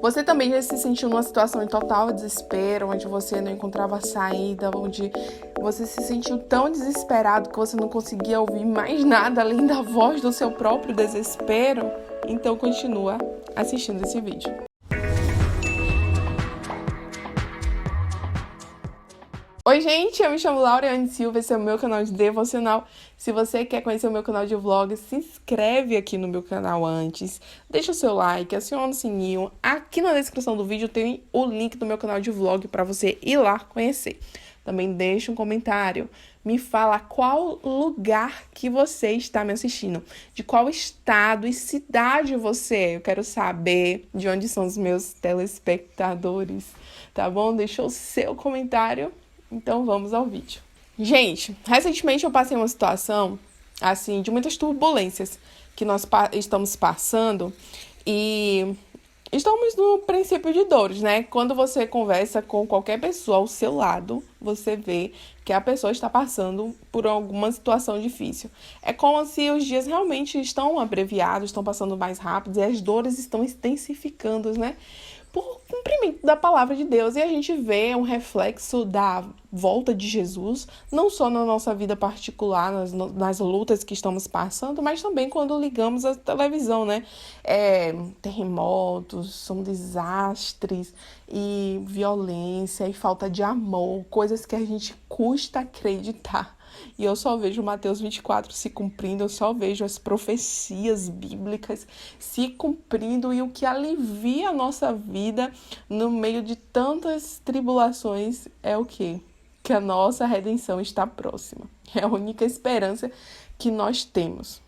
Você também já se sentiu numa situação em total desespero, onde você não encontrava saída, onde você se sentiu tão desesperado que você não conseguia ouvir mais nada além da voz do seu próprio desespero? Então continua assistindo esse vídeo. Oi, gente, eu me chamo Lauriane Silva, esse é o meu canal de devocional. Se você quer conhecer o meu canal de vlog, se inscreve aqui no meu canal antes, deixa o seu like, aciona o sininho. Aqui na descrição do vídeo tem o link do meu canal de vlog para você ir lá conhecer. Também deixa um comentário, me fala qual lugar que você está me assistindo, de qual estado e cidade você é. Eu quero saber de onde são os meus telespectadores, tá bom? Deixa o seu comentário. Então vamos ao vídeo. Gente, recentemente eu passei uma situação, assim, de muitas turbulências que nós estamos passando e estamos no princípio de dores, né? Quando você conversa com qualquer pessoa ao seu lado, você vê que a pessoa está passando por alguma situação difícil. É como se os dias realmente estão abreviados, estão passando mais rápido e as dores estão intensificando, né? Por cumprimento da palavra de Deus. E a gente vê um reflexo da volta de Jesus, não só na nossa vida particular, nas lutas que estamos passando, mas também quando ligamos a televisão, né? Terremotos, são desastres, e violência, e falta de amor, coisas que a gente custa acreditar. E eu só vejo Mateus 24 se cumprindo, eu só vejo as profecias bíblicas se cumprindo e o que alivia a nossa vida no meio de tantas tribulações é o quê? Que a nossa redenção está próxima. É a única esperança que nós temos.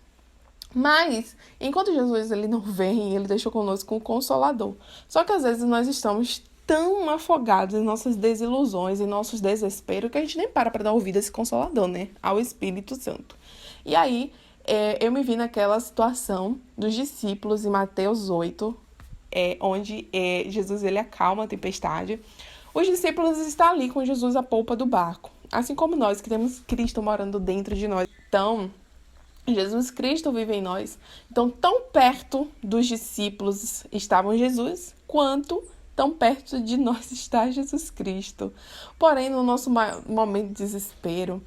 Mas, enquanto Jesus ele não vem, ele deixou conosco um consolador. Só que às vezes nós estamos tão afogados em nossas desilusões, em nossos desesperos, que a gente nem para dar ouvido a esse consolador, né? Ao Espírito Santo. E aí, eu me vi naquela situação dos discípulos em Mateus 8, onde Jesus ele acalma a tempestade. Os discípulos estão ali com Jesus à polpa do barco. Assim como nós, que temos Cristo morando dentro de nós. Então, Jesus Cristo vive em nós. Então, tão perto dos discípulos estavam Jesus, quanto tão perto de nós está Jesus Cristo. Porém, no nosso momento de desespero,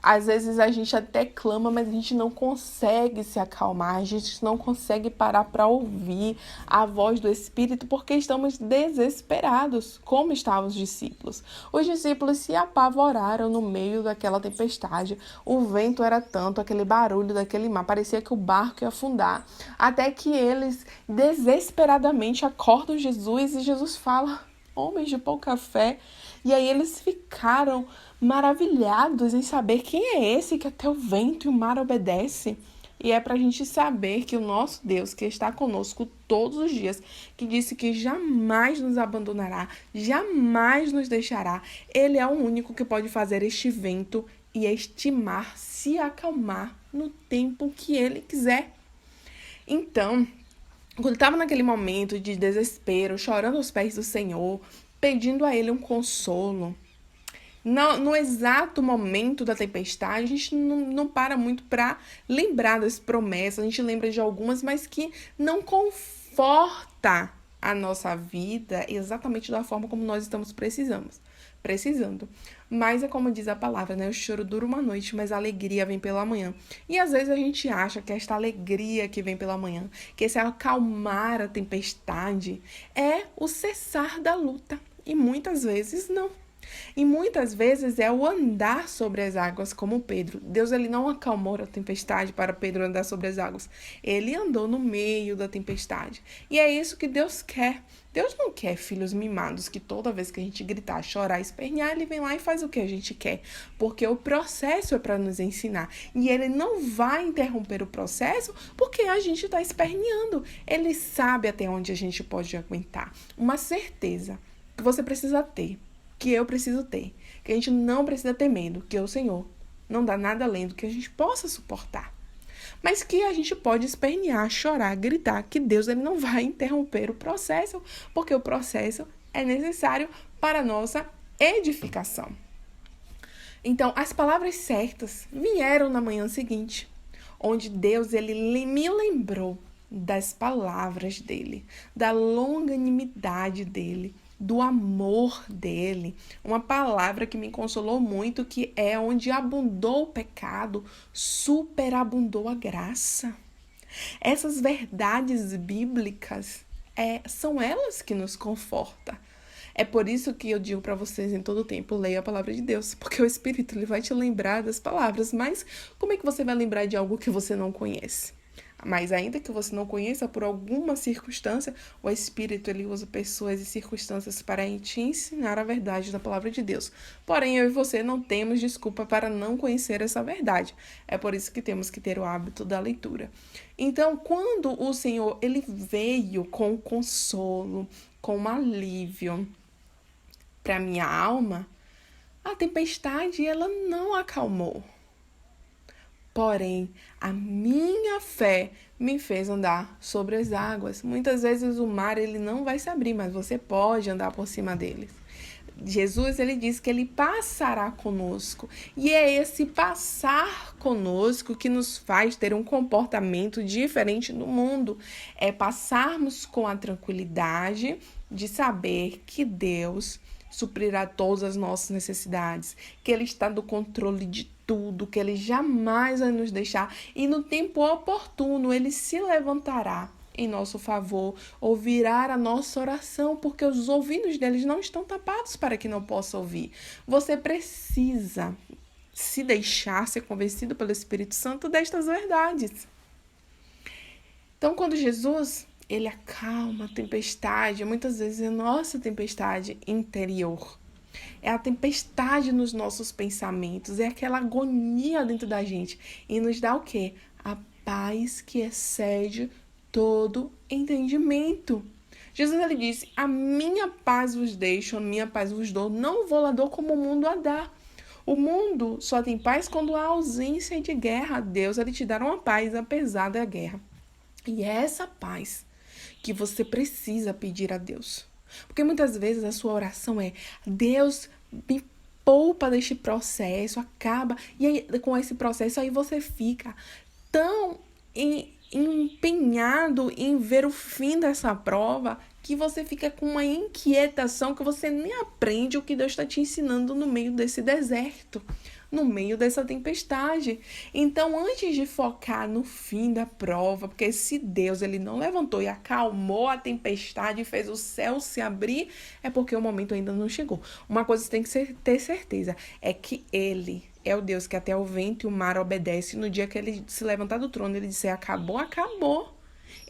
às vezes a gente até clama, mas a gente não consegue se acalmar, a gente não consegue parar para ouvir a voz do Espírito porque estamos desesperados, como estavam os discípulos. Os discípulos se apavoraram no meio daquela tempestade, o vento era tanto, aquele barulho daquele mar, parecia que o barco ia afundar, até que eles desesperadamente acordam Jesus e Jesus fala: homens de pouca fé. E aí eles ficaram maravilhados em saber quem é esse que até o vento e o mar obedece. E é para a gente saber que o nosso Deus, que está conosco todos os dias, que disse que jamais nos abandonará, jamais nos deixará, ele é o único que pode fazer este vento e este mar se acalmar no tempo que ele quiser. Então, quando estava naquele momento de desespero, chorando aos pés do Senhor, pedindo a ele um consolo, no exato momento da tempestade, a gente não para muito para lembrar das promessas, a gente lembra de algumas, mas que não conforta a nossa vida exatamente da forma como nós estamos precisando. Mas é como diz a palavra, né? O choro dura uma noite, mas a alegria vem pela manhã. E às vezes a gente acha que esta alegria que vem pela manhã, que esse acalmar a tempestade, é o cessar da luta. E muitas vezes não. E muitas vezes é o andar sobre as águas, como Pedro. Deus ele não acalmou a tempestade para Pedro andar sobre as águas. Ele andou no meio da tempestade. E é isso que Deus quer. Deus não quer filhos mimados que toda vez que a gente gritar, chorar, espernear, ele vem lá e faz o que a gente quer. Porque o processo é para nos ensinar. E ele não vai interromper o processo porque a gente está esperneando. Ele sabe até onde a gente pode aguentar. Uma certeza que você precisa ter, que eu preciso ter, que a gente não precisa ter medo, que o Senhor não dá nada além do que a gente possa suportar. Mas que a gente pode espernear, chorar, gritar, que Deus ele não vai interromper o processo, porque o processo é necessário para a nossa edificação. Então, as palavras certas vieram na manhã seguinte, onde Deus ele me lembrou das palavras dele, da longanimidade dele, do amor dele. Uma palavra que me consolou muito, que é onde abundou o pecado, superabundou a graça. Essas verdades bíblicas são elas que nos confortam. É por isso que eu digo para vocês em todo tempo, leia a palavra de Deus, porque o Espírito ele vai te lembrar das palavras, mas como é que você vai lembrar de algo que você não conhece? Mas ainda que você não conheça, por alguma circunstância, o Espírito ele usa pessoas e circunstâncias para te ensinar a verdade da palavra de Deus. Porém, eu e você não temos desculpa para não conhecer essa verdade. É por isso que temos que ter o hábito da leitura. Então, quando o Senhor ele veio com consolo, com alívio para minha alma, a tempestade ela não acalmou. Porém, a minha fé me fez andar sobre as águas. Muitas vezes o mar ele não vai se abrir, mas você pode andar por cima deles. Jesus ele diz que ele passará conosco. E é esse passar conosco que nos faz ter um comportamento diferente no mundo. É passarmos com a tranquilidade de saber que Deus suprirá todas as nossas necessidades, que Ele está no controle de tudo, que Ele jamais vai nos deixar e no tempo oportuno Ele se levantará em nosso favor, ouvirá a nossa oração, porque os ouvidos deles não estão tapados para que não possa ouvir. Você precisa se deixar ser convencido pelo Espírito Santo destas verdades. Então, quando Jesus ele acalma a tempestade, muitas vezes é a nossa tempestade interior. É a tempestade nos nossos pensamentos, é aquela agonia dentro da gente. E nos dá o quê? A paz que excede todo entendimento. Jesus ele disse, a minha paz vos deixo, a minha paz vos dou, não vou lá dou como o mundo a dá. O mundo só tem paz quando há ausência de guerra. Deus ele te dará uma paz apesar da guerra. E é essa paz que você precisa pedir a Deus. Porque muitas vezes a sua oração é, Deus me poupa deste processo, acaba. E aí, com esse processo, aí você fica tão empenhado em ver o fim dessa prova que você fica com uma inquietação que você nem aprende o que Deus está te ensinando no meio desse deserto, no meio dessa tempestade. Então, antes de focar no fim da prova, porque se Deus ele não levantou e acalmou a tempestade e fez o céu se abrir, é porque o momento ainda não chegou. Uma coisa você tem que ter certeza, é que Ele é o Deus que até o vento e o mar obedecem. No dia que Ele se levantar do trono, Ele disser, acabou, acabou.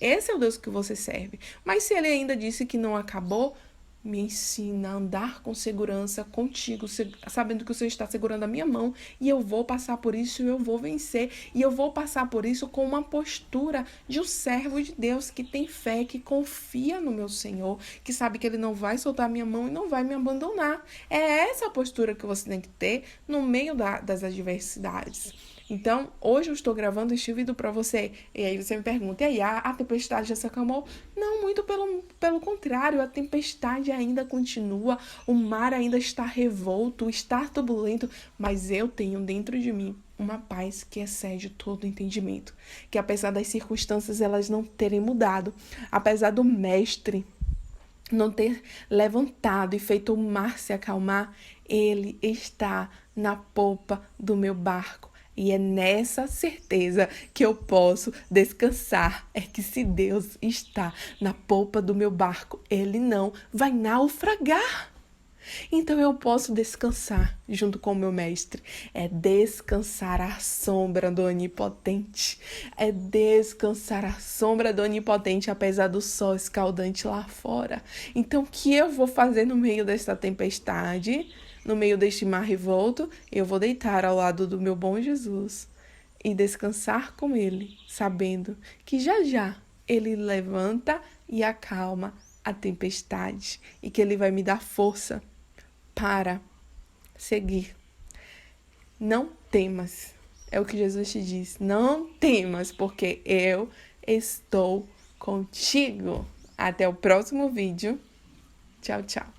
Esse é o Deus que você serve. Mas se Ele ainda disse que não acabou, me ensina a andar com segurança contigo, sabendo que o Senhor está segurando a minha mão e eu vou passar por isso e eu vou vencer. E eu vou passar por isso com uma postura de um servo de Deus que tem fé, que confia no meu Senhor, que sabe que Ele não vai soltar a minha mão e não vai me abandonar. É essa a postura que você tem que ter no meio das adversidades. Então, hoje eu estou gravando este vídeo para você. E aí você me pergunta, e aí, a tempestade já se acalmou? Não, muito pelo contrário, a tempestade ainda continua, o mar ainda está revolto, está turbulento, mas eu tenho dentro de mim uma paz que excede todo entendimento. Que apesar das circunstâncias elas não terem mudado, apesar do mestre não ter levantado e feito o mar se acalmar, ele está na popa do meu barco. E é nessa certeza que eu posso descansar. É que se Deus está na popa do meu barco, Ele não vai naufragar. Então eu posso descansar junto com o meu mestre. É descansar à sombra do Onipotente. É descansar à sombra do Onipotente, apesar do sol escaldante lá fora. Então o que eu vou fazer no meio dessa tempestade? No meio deste mar revolto, eu vou deitar ao lado do meu bom Jesus e descansar com Ele, sabendo que já já Ele levanta e acalma a tempestade e que Ele vai me dar força para seguir. Não temas, é o que Jesus te diz, não temas, porque eu estou contigo. Até o próximo vídeo. Tchau, tchau.